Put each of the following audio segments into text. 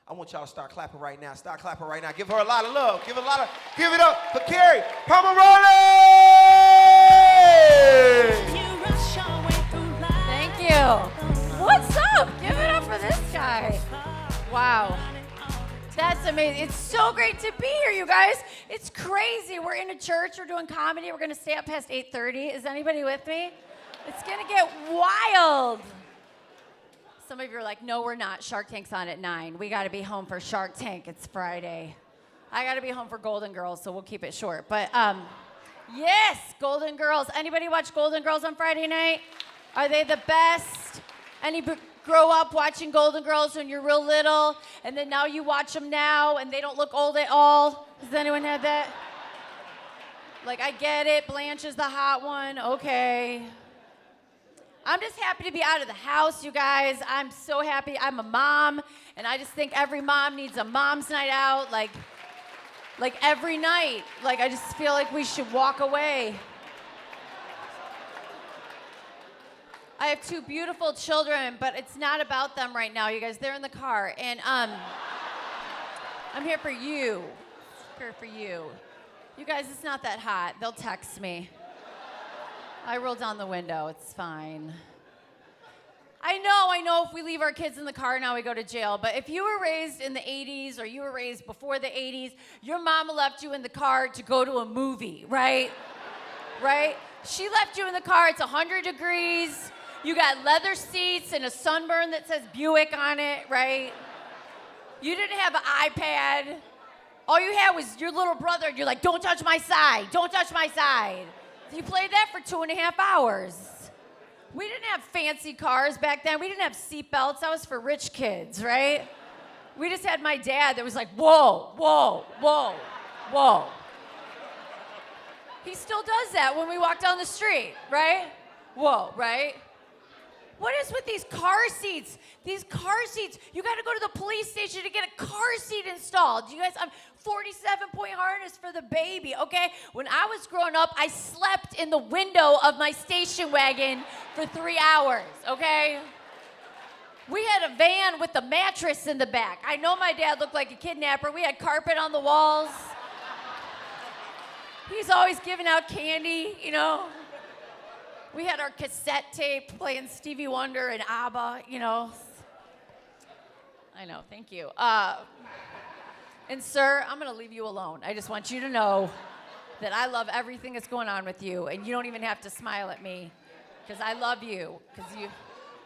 I want y'all to start clapping right now. Start clapping right now. Give her a lot of love. Give it up for Kerri Pomarolli! Thank you. What's up? Give it up for this guy. Wow. That's amazing. It's so great to be here, you guys. It's crazy. We're in a church. We're doing comedy. We're going to stay up past 8:30. Is anybody with me? It's going to get wild. Some of you are like, no, we're not. Shark Tank's on at 9. We got to be home for Shark Tank. It's Friday. I got to be home for Golden Girls, so we'll keep it short. But yes, Golden Girls. Anybody watch Golden Girls on Friday night? Are they the best? Grow up watching Golden Girls when you're real little, and then now you watch them now, and they don't look old at all? Has anyone had that? Like, I get it. Blanche is the hot one. Okay. I'm just happy to be out of the house, you guys. I'm so happy. I'm a mom, and I just think every mom needs a mom's night out, like every night. Like, I just feel like we should walk away. I have 2 beautiful children, but it's not about them right now, you guys. They're in the car, and I'm here for you. Here for you. You guys, it's not that hot. They'll text me. I roll down the window. It's fine. I know if we leave our kids in the car now, we go to jail. But if you were raised in the 80s or you were raised before the 80s, your mama left you in the car to go to a movie, right? Right? She left you in the car. It's 100 degrees. You got leather seats and a sunburn that says Buick on it, right? You didn't have an iPad. All you had was your little brother, and you're like, don't touch my side. Don't touch my side. You played that for 2.5 hours. We didn't have fancy cars back then. We didn't have seatbelts. That was for rich kids, right? We just had my dad that was like, whoa, whoa, whoa, whoa. He still does that when we walk down the street, right? Whoa, right? What is with these car seats? These car seats, you got to go to the police station to get a car seat installed. You guys, I'm 47-point harness for the baby, okay? When I was growing up, I slept in the window of my station wagon for 3 hours, okay? We had a van with a mattress in the back. I know my dad looked like a kidnapper. We had carpet on the walls. He's always giving out candy, you know? We had our cassette tape playing Stevie Wonder and ABBA, you know. I know, thank you. And sir, I'm gonna leave you alone. I just want you to know that I love everything that's going on with you, and you don't even have to smile at me, because I love you,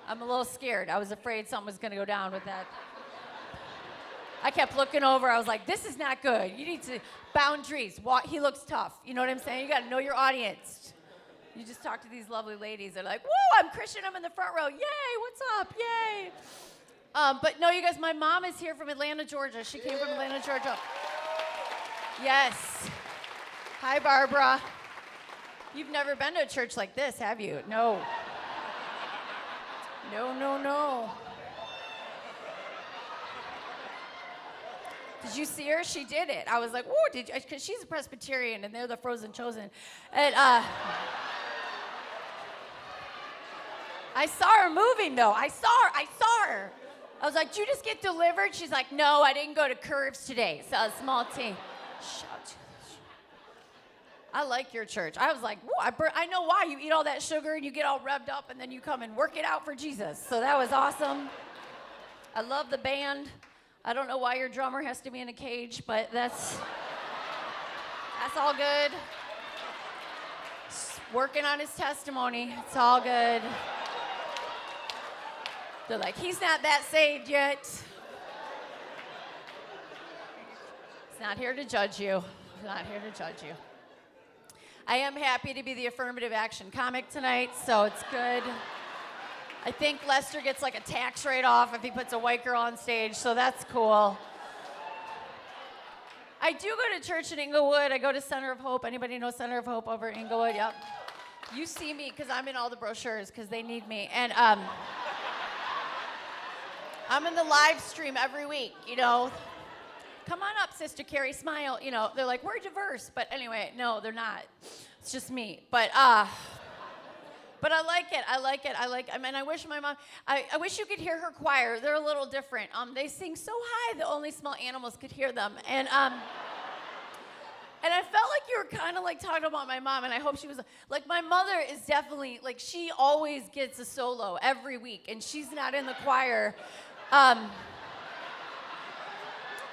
I'm a little scared. I was afraid something was gonna go down with that. I kept looking over, I was like, this is not good. You need to, boundaries, he looks tough. You know what I'm saying? You gotta know your audience. You just talk to these lovely ladies. They're like, woo, I'm Christian. I'm in the front row. Yay, what's up? Yay. But no, you guys, my mom is here from Atlanta, Georgia. She came from Atlanta, Georgia. Yes. Hi, Barbara. You've never been to a church like this, have you? No. No, no, no. Did you see her? She did it. I was like, whoa, did you? Because she's a Presbyterian, and they're the frozen chosen. And I saw her moving, though. I saw her. I was like, did you just get delivered? She's like, no, I didn't go to Curves today. So a small team. Shout. I like your church. I was like, whoa, I know why. You eat all that sugar, and you get all revved up, and then you come and work it out for Jesus. So that was awesome. I love the band. I don't know why your drummer has to be in a cage, but that's all good. Just working on his testimony. It's all good. They're like, he's not that saved yet. He's not here to judge you. He's not here to judge you. I am happy to be the affirmative action comic tonight, so it's good. I think Lester gets like a tax write-off if he puts a white girl on stage, so that's cool. I do go to church in Inglewood. I go to Center of Hope. Anybody know Center of Hope over in Inglewood? Yep. You see me because I'm in all the brochures because they need me. And I'm in the live stream every week, you know. Come on up, Sister Kerri, smile. You know, they're like, we're diverse. But anyway, no, they're not. It's just me. But But I like it. I mean, I wish my mom, I wish you could hear her choir. They're a little different. They sing so high that only small animals could hear them. And I felt like you were kind of like talking about my mom, and I hope she was, like, my mother is definitely, like, she always gets a solo every week, and she's not in the choir.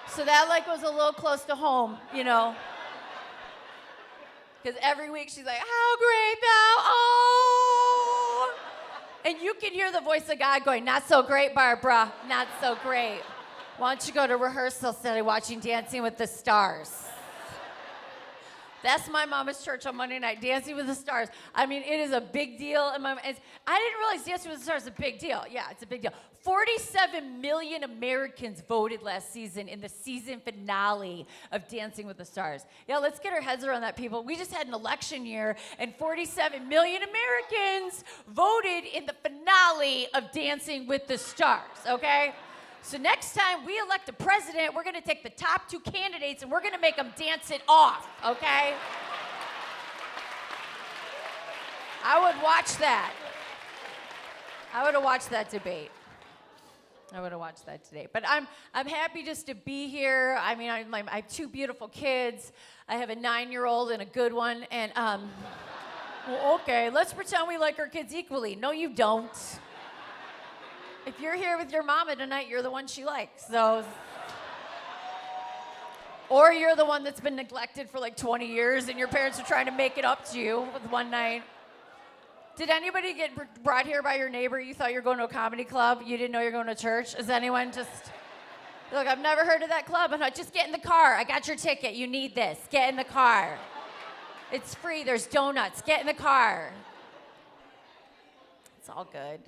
So that, like, was a little close to home, you know. Because every week she's like, how great thou art. And you can hear the voice of God going, not so great, Barbara, not so great. Why don't you go to rehearsal instead of watching Dancing with the Stars? That's my mama's church on Monday night, Dancing with the Stars. I mean, it is a big deal. I didn't realize Dancing with the Stars is a big deal. Yeah, it's a big deal. 47 million Americans voted last season in the season finale of Dancing with the Stars. Yeah, let's get our heads around that, people. We just had an election year, and 47 million Americans voted in the finale of Dancing with the Stars, okay? So next time we elect a president, we're going to take the top 2 candidates and we're going to make them dance it off, okay? I would watch that. I would have watched that debate. I would have watched that today. But I'm happy just to be here. I mean, I have 2 beautiful kids. I have a 9-year-old and a good one. And, well, okay, let's pretend we like our kids equally. No, you don't. If you're here with your mama tonight, you're the one she likes. So, or you're the one that's been neglected for like 20 years and your parents are trying to make it up to you with one night. Did anybody get brought here by your neighbor? You thought you were going to a comedy club? You didn't know you were going to church? Is anyone just... Look, I've never heard of that club. I'm like, just get in the car. I got your ticket. You need this. Get in the car. It's free. There's donuts. Get in the car. It's all good.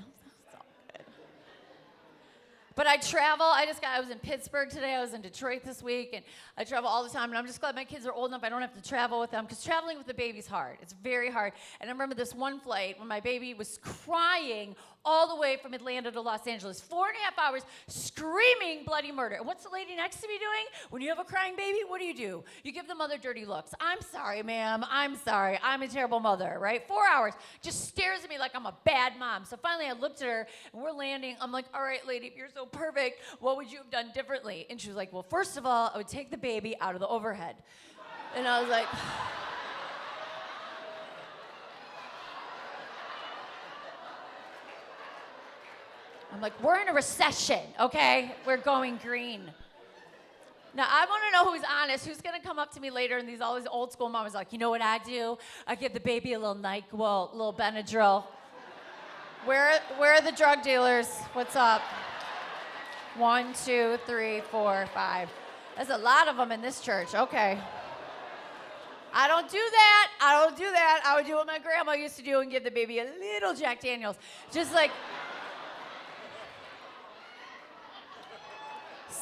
But I travel. I was in Pittsburgh today. I was in Detroit this week, and I travel all the time. And I'm just glad my kids are old enough I don't have to travel with them, because traveling with the baby's hard. It's very hard. And I remember this one flight when my baby was crying all the way from Atlanta to Los Angeles, 4.5 hours, screaming bloody murder. And what's the lady next to me doing? When you have a crying baby, what do? You give the mother dirty looks. I'm sorry, ma'am. I'm sorry. I'm a terrible mother, right? 4 hours. Just stares at me like I'm a bad mom. So finally I looked at her, and we're landing. I'm like, all right, lady, if you're so perfect, what would you have done differently? And she was like, well, first of all, I would take the baby out of the overhead. And I was like... I'm like, we're in a recession, okay? We're going green. Now, I want to know who's honest, who's going to come up to me later, and all these old school moms are like, you know what I do? I give the baby a little NyQuil, a little Benadryl. Where are the drug dealers? What's up? 1, 2, 3, 4, 5. There's a lot of them in this church, okay. I don't do that. I would do what my grandma used to do and give the baby a little Jack Daniels. Just like...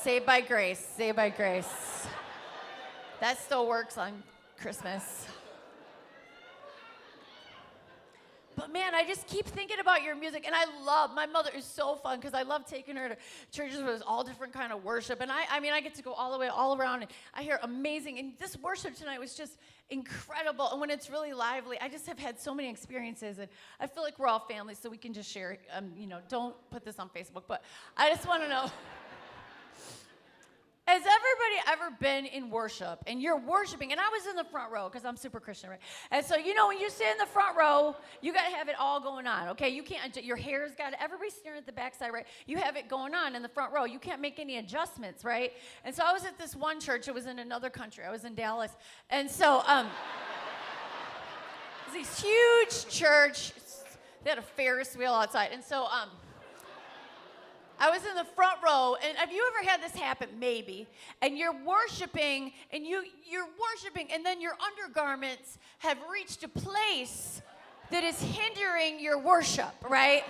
Saved by grace, saved by grace. That still works on Christmas. But man, I just keep thinking about your music, and my mother is so fun, because I love taking her to churches where there's all different kind of worship, and I mean, I get to go all around, and I hear amazing, and this worship tonight was just incredible, and when it's really lively, I just have had so many experiences, and I feel like we're all family, so we can just share, don't put this on Facebook, but I just want to know, has everybody ever been in worship and you're worshiping? And I was in the front row because I'm super Christian, right? And so, when you sit in the front row, you got to have it all going on, okay? You can't, your hair's got to, everybody's staring at the backside, right? You have it going on in the front row. You can't make any adjustments, right? And so I was at this one church. It was in another country. I was in Dallas. And so, it was this huge church. They had a Ferris wheel outside. And so, I was in the front row, and have you ever had this happen? Maybe. And you're worshiping, and you're worshiping, and then your undergarments have reached a place that is hindering your worship, right?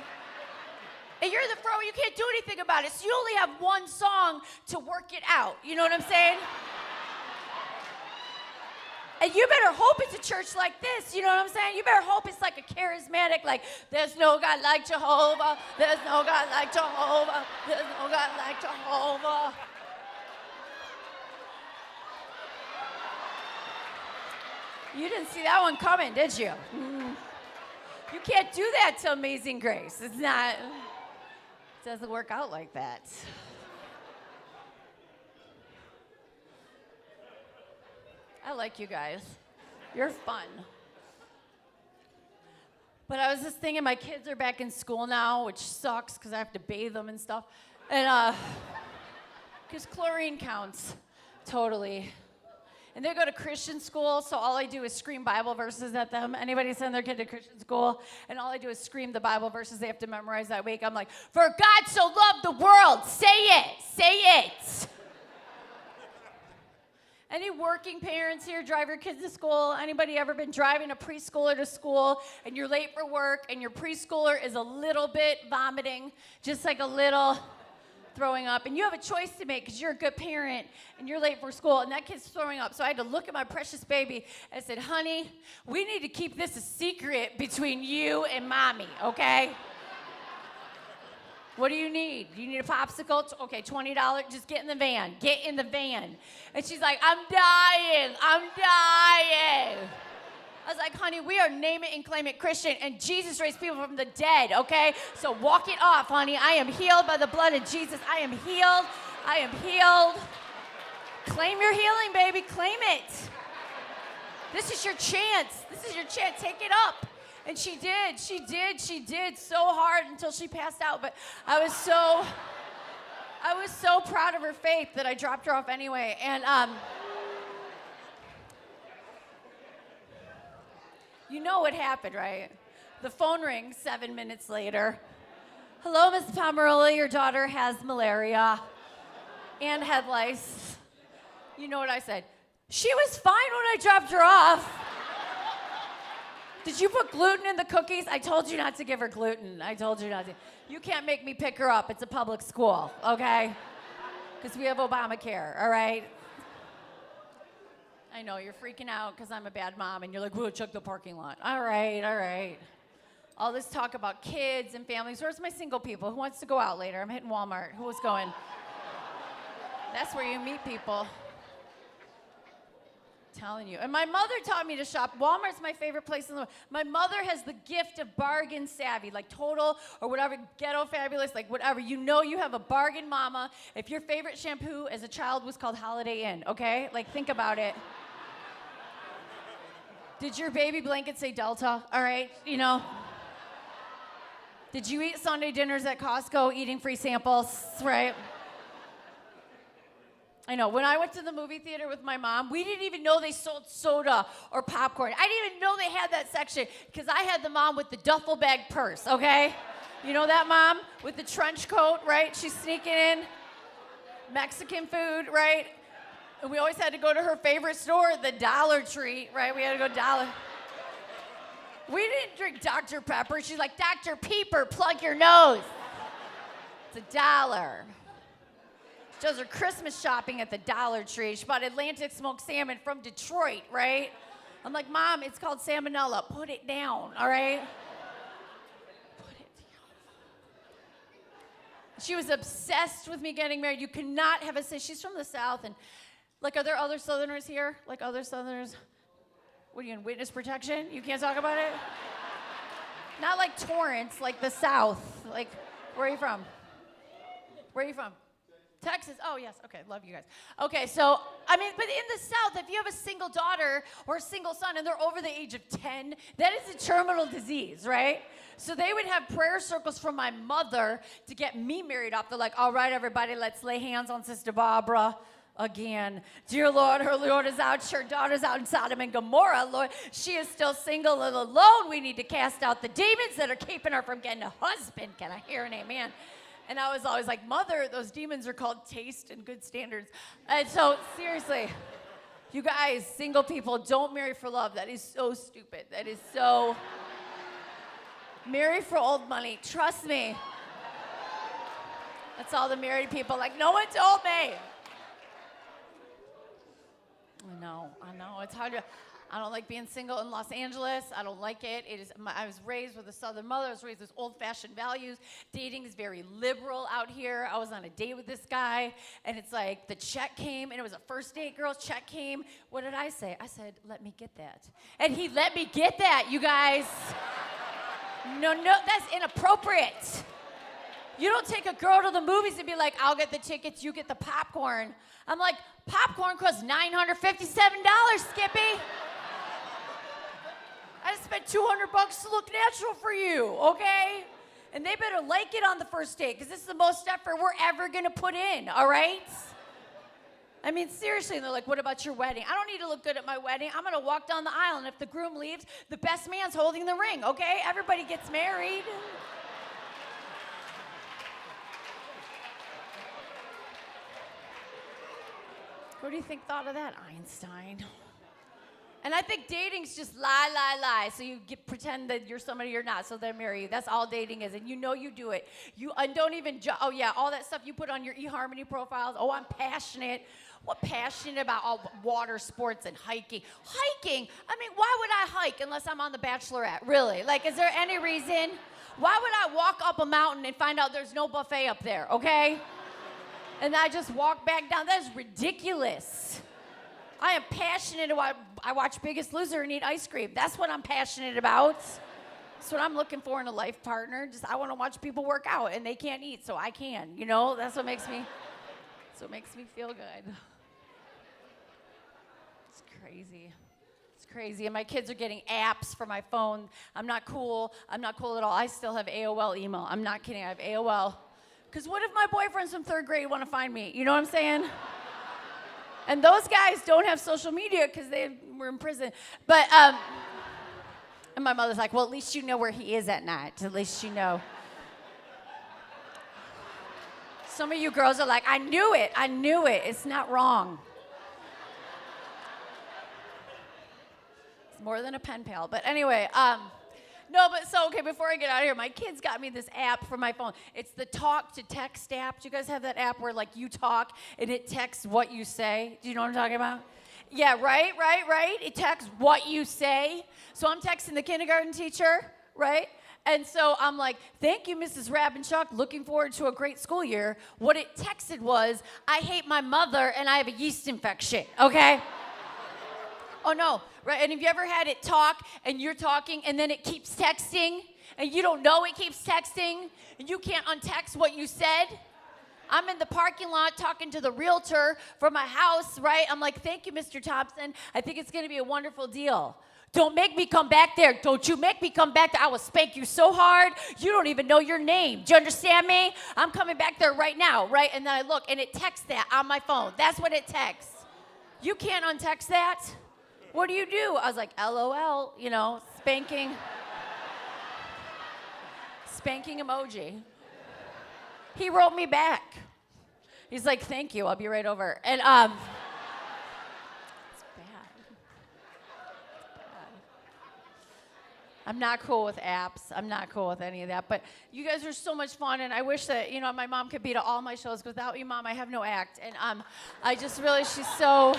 And you're in the front row, you can't do anything about it, so you only have one song to work it out. You know what I'm saying? And you better hope it's a church like this, you know what I'm saying? You better hope it's like a charismatic, like, there's no God like Jehovah, there's no God like Jehovah, there's no God like Jehovah. You didn't see that one coming, did you? You can't do that to Amazing Grace. It's not, it doesn't work out like that. I like you guys. You're fun. But I was just thinking, my kids are back in school now, which sucks because I have to bathe them and stuff. And, because chlorine counts, totally. And they go to Christian school, so all I do is scream Bible verses at them. Anybody send their kid to Christian school? And all I do is scream the Bible verses they have to memorize that week. I'm like, for God so loved the world, say it. Any working parents here drive your kids to school? Anybody ever been driving a preschooler to school and you're late for work and your preschooler is a little bit vomiting, just like a little throwing up, and you have a choice to make because you're a good parent and you're late for school and that kid's throwing up. So I had to look at my precious baby and said, honey, we need to keep this a secret between you and mommy, okay? What do you need? Do you need a popsicle? Okay, $20. Just get in the van. Get in the van. And she's like, I'm dying. I was like, honey, we are name it and claim it Christian, and Jesus raised people from the dead, okay? So walk it off, honey. I am healed by the blood of Jesus. I am healed. Claim your healing, baby. Claim it. This is your chance. Take it up. And she did so hard until she passed out. But I was so proud of her faith that I dropped her off anyway. And you know what happened, right? The phone rings 7 minutes later. Hello, Miss Pomarolli, your daughter has malaria and head lice. You know what I said? She was fine when I dropped her off. Did you put gluten in the cookies? I told you not to give her gluten. I told you not to. You can't make me pick her up. It's a public school, okay? Because we have Obamacare, all right? I know, you're freaking out because I'm a bad mom, and you're like, we'll check the parking lot. All right. All this talk about kids and families. Where's my single people? Who wants to go out later? I'm hitting Walmart. Who was going? That's where you meet people. Telling you. And my mother taught me to shop. Walmart's my favorite place in the world. My mother has the gift of bargain savvy, like Total or whatever, Ghetto Fabulous, like whatever. You know you have a bargain mama if your favorite shampoo as a child was called Holiday Inn, okay? Like, think about it. Did your baby blanket say Delta? All right, you know. Did you eat Sunday dinners at Costco eating free samples, right? I know, when I went to the movie theater with my mom, we didn't even know they sold soda or popcorn. I didn't even know they had that section because I had the mom with the duffel bag purse, okay? You know that mom with the trench coat, right? She's sneaking in Mexican food, right? And we always had to go to her favorite store, the Dollar Tree, right? We had to go Dollar. We didn't drink Dr. Pepper. She's like, Dr. Pepper, plug your nose. It's $1. She does her Christmas shopping at the Dollar Tree. She bought Atlantic smoked salmon from Detroit, right? I'm like, Mom, it's called salmonella. Put it down, all right? Put it down. She was obsessed with me getting married. You cannot have a say. She's from the South, and like, are there other Southerners here? Like other Southerners? What are you in witness protection? You can't talk about it? Not like Torrance, like the South. Like, where are you from? Where are you from? Texas. Oh, yes. Okay, love you guys. Okay, so, I mean, but in the South, if you have a single daughter or a single son and they're over the age of 10, that is a terminal disease, right? So they would have prayer circles from my mother to get me married off. They're like, all right, everybody, let's lay hands on Sister Barbara again. Dear Lord, her Lord is out. Her daughter's out in Sodom and Gomorrah, Lord. She is still single and alone. We need to cast out the demons that are keeping her from getting a husband. Can I hear an amen? And I was always like, Mother, those demons are called taste and good standards. And so, seriously, you guys, single people, don't marry for love. That is so stupid. That is so... Marry for old money. Trust me. That's all the married people. Like, no one told me. I know. It's hard to... I don't like being single in Los Angeles. I don't like it. I was raised with a Southern mother. I was raised with old-fashioned values. Dating is very liberal out here. I was on a date with this guy, and it's like the check came, and it was a first date girl's check came. What did I say? I said, let me get that. And he let me get that, you guys. No, that's inappropriate. You don't take a girl to the movies and be like, I'll get the tickets, you get the popcorn. I'm like, popcorn costs $957, Skippy. I just spent $200 to look natural for you, okay? And they better like it on the first date, because this is the most effort we're ever gonna put in, all right? I mean, seriously, and they're like, what about your wedding? I don't need to look good at my wedding. I'm gonna walk down the aisle, and if the groom leaves, the best man's holding the ring, okay? Everybody gets married. What do you think thought of that, Einstein? And I think dating's just lie. So you pretend that you're somebody you're not, so they marry you. That's all dating is, and you know you do it. And don't even, oh yeah, all that stuff you put on your eHarmony profiles. Oh, I'm passionate. What passionate about all water sports and hiking? Hiking? I mean, why would I hike unless I'm on The Bachelorette? Really? Like, is there any reason? Why would I walk up a mountain and find out there's no buffet up there, okay? And I just walk back down. That is ridiculous. I am passionate about, I watch Biggest Loser and eat ice cream. That's what I'm passionate about. That's what I'm looking for in a life partner. Just I want to watch people work out and they can't eat, so I can. You know, that's what makes me feel good. It's crazy. It's crazy. And my kids are getting apps for my phone. I'm not cool. I'm not cool at all. I still have AOL email. I'm not kidding. I have AOL. Because what if my boyfriends from 3rd grade want to find me? You know what I'm saying? And those guys don't have social media because they were in prison. But, and my mother's like, well, at least you know where he is at night. At least you know. Some of you girls are like, I knew it. It's not wrong. It's more than a pen pal. But anyway, no, but so, okay, before I get out of here, my kids got me this app for my phone. It's the talk to text app. Do you guys have that app where, like, you talk and it texts what you say? Do you know what I'm talking about? Yeah, right? It texts what you say. So I'm texting the kindergarten teacher, right? And so I'm like, thank you, Mrs. Rabinchuk. Looking forward to a great school year. What it texted was, I hate my mother and I have a yeast infection, okay? Oh, no, right? And have you ever had it talk and you're talking and then it keeps texting and you don't know it keeps texting and you can't untext what you said? I'm in the parking lot talking to the realtor for my house, right? I'm like, thank you, Mr. Thompson. I think it's going to be a wonderful deal. Don't make me come back there. Don't you make me come back there. I will spank you so hard, you don't even know your name. Do you understand me? I'm coming back there right now, right? And then I look and it texts that on my phone. That's what it texts. You can't untext that. What do? I was like, LOL, you know, spanking emoji. He wrote me back. He's like, thank you, I'll be right over. And, it's bad. I'm not cool with apps. I'm not cool with any of that. But you guys are so much fun, and I wish that, you know, my mom could be to all my shows. Without you, Mom, I have no act. And I just really, she's so...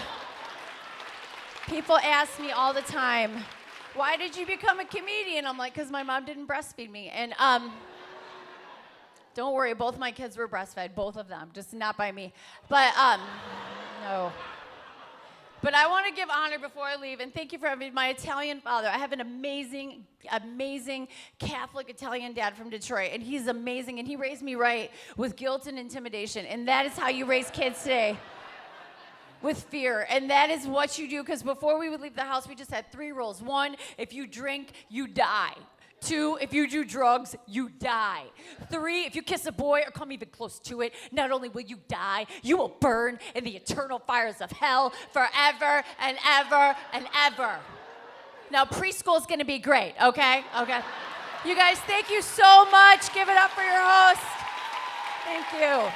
People ask me all the time, why did you become a comedian? I'm like, because my mom didn't breastfeed me. And don't worry, both my kids were breastfed, both of them, just not by me. But no. But I want to give honor before I leave, and thank you for having my Italian father. I have an amazing, amazing Catholic Italian dad from Detroit, and he's amazing, and he raised me right with guilt and intimidation, and that is how you raise kids today. With fear, and that is what you do, because before we would leave the house, we just had 3 rules. 1, if you drink, you die. 2, if you do drugs, you die. 3, if you kiss a boy or come even close to it, not only will you die, you will burn in the eternal fires of hell forever and ever and ever. Now, preschool is going to be great, okay? Okay. You guys, thank you so much. Give it up for your host. Thank you.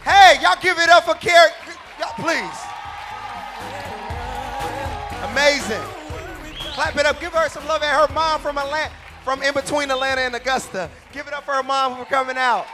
Hey, y'all give it up for Kerri. Y'all, please. Amazing. Clap it up. Give her some love. And her mom from Atlanta, from in between Atlanta and Augusta. Give it up for her mom for coming out.